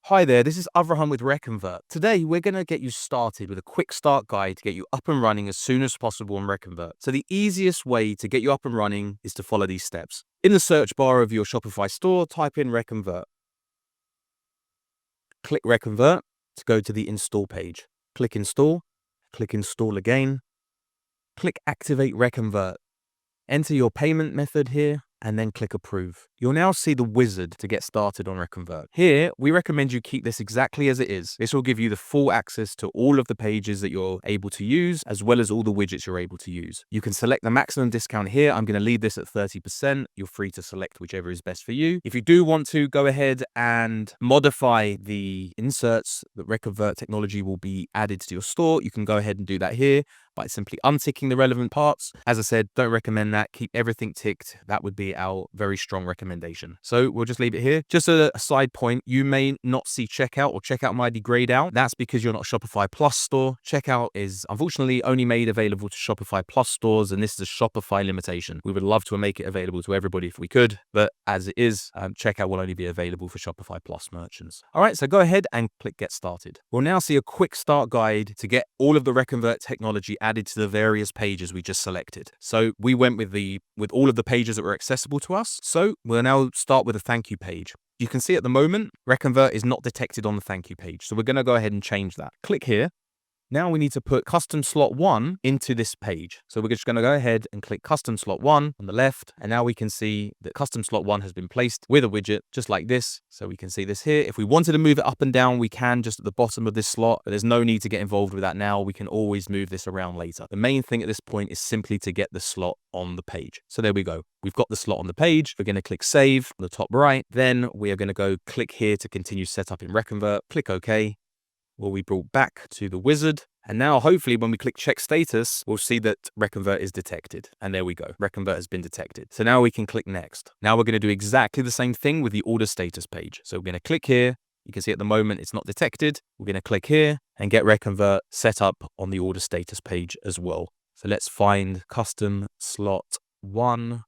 Hi there, this is Avraham with Reconvert. Today, we're going to get you started with a quick start guide to get you up and running as soon as possible on Reconvert. So the easiest way to get you up and running is to follow these steps. In the search bar of your Shopify store, type in Reconvert. Click Reconvert to go to the install page. Click install again. Click activate Reconvert. Enter your payment method here and then click approve. You'll now see the wizard to get started on Reconvert. Here, we recommend you keep this exactly as it is. This will give you the full access to all of the pages that you're able to use, as well as all the widgets you're able to use. You can select the maximum discount here. I'm going to leave this at 30%. You're free to select whichever is best for you. If you do want to go ahead and modify the inserts that Reconvert technology will be added to your store, you can go ahead and do that here by simply unticking the relevant parts. As I said, don't recommend that. Keep everything ticked. That would be our very strong recommendation. So we'll just leave it here. Just a side point, you may not see checkout or checkout might be grayed out. That's because you're not a Shopify Plus store. Checkout is unfortunately only made available to Shopify Plus stores, and this is a Shopify limitation. We would love to make it available to everybody if we could, but as it is, checkout will only be available for Shopify Plus merchants. All right, so go ahead and click Get Started. We'll now see a quick start guide to get all of the Reconvert technology added to the various pages we just selected. So we went with all of the pages that were accessible to us. So we'll now start with a thank you page. You can see at the moment, Reconvert is not detected on the thank you page. So we're going to go ahead and change that. Click here. Now we need to put custom slot 1 into this page. So we're just going to go ahead and click custom slot 1 on the left. And now we can see that custom slot 1 has been placed with a widget just like this. So we can see this here. If we wanted to move it up and down, we can just at the bottom of this slot, but there's no need to get involved with that now. We can always move this around later. The main thing at this point is simply to get the slot on the page. So there we go. We've got the slot on the page. We're going to click save on the top right. Then we are going to go click here to continue setup in Reconvert. Click OK. Will be brought back to the wizard. And now hopefully when we click check status, we'll see that Reconvert is detected. And there we go. Reconvert has been detected. So now we can click next. Now we're going to do exactly the same thing with the order status page. So we're going to click here. You can see at the moment it's not detected. We're going to click here and get Reconvert set up on the order status page as well. So let's find custom slot 1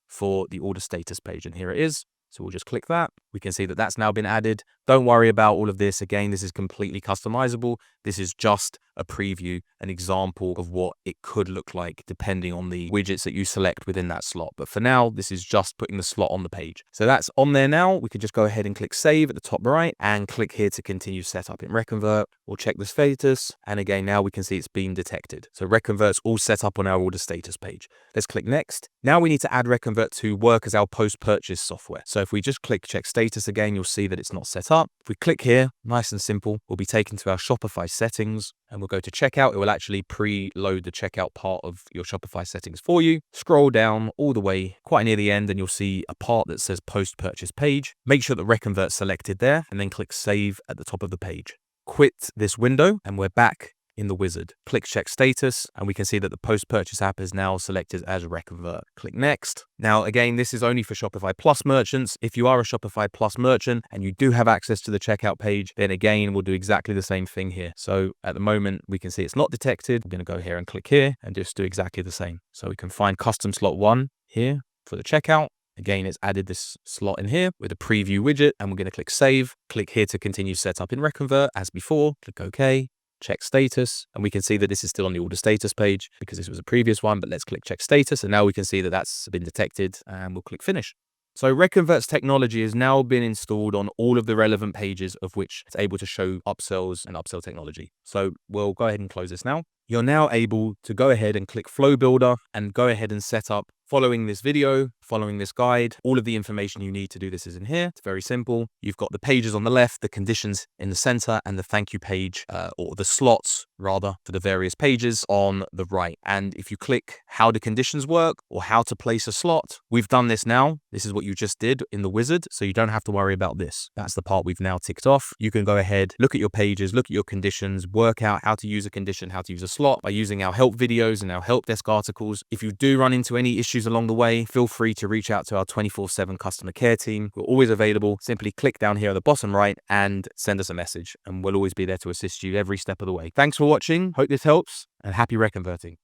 for the order status page. And here it is. So we'll just click that. We can see that that's now been added. Don't worry about all of this. Again, this is completely customizable. This is just a preview, an example of what it could look like depending on the widgets that you select within that slot. But for now, this is just putting the slot on the page. So that's on there now. We could just go ahead and click save at the top right and click here to continue setup in Reconvert. We'll check the status. And again, now we can see it's been detected. So Reconvert's all set up on our order status page. Let's click next. Now we need to add Reconvert to work as our post-purchase software. So if we just click check status again, you'll see that it's not set up. If we click here, nice and simple, we'll be taken to our Shopify settings and we'll go to checkout. It will actually preload the checkout part of your Shopify settings for you. Scroll down all the way quite near the end and you'll see a part that says post-purchase page. Make sure that Reconvert's selected there and then click save at the top of the page. Quit this window and we're back in the wizard. Click check status and we can see that the post-purchase app is now selected as Reconvert. Click next. Now again, this is only for Shopify Plus merchants. If you are a Shopify Plus merchant and you do have access to the checkout page, then again, we'll do exactly the same thing here. So at the moment, we can see it's not detected. I'm going to go here and click here and just do exactly the same. So we can find custom slot 1 here for the checkout. Again, it's added this slot in here with a preview widget and we're going to click save. Click here to continue setup in Reconvert as before. Click OK. Check status, and we can see that this is still on the order status page because this was a previous one, but let's click check status, and now we can see that that's been detected, and we'll click finish. So Reconvert's technology has now been installed on all of the relevant pages of which it's able to show upsells and upsell technology. So we'll go ahead and close this now. You're now able to go ahead and click Flow Builder and go ahead and set up following this video, following this guide. All of the information you need to do this is in here. It's very simple. You've got the pages on the left, the conditions in the center, and the thank you page, or the slots rather, for the various pages on the right. And if you click how do conditions work or how to place a slot, we've done this now. This is what you just did in the wizard, so you don't have to worry about this. That's the part we've now ticked off. You can go ahead, look at your pages, look at your conditions, work out how to use a condition, how to use a slot by using our help videos and our help desk articles. If you do run into any issues along the way, feel free to reach out to our 24/7 customer care team. We're always available. Simply click down here at the bottom right and send us a message, and we'll always be there to assist you every step of the way. Thanks for watching. Hope this helps, and happy reconverting.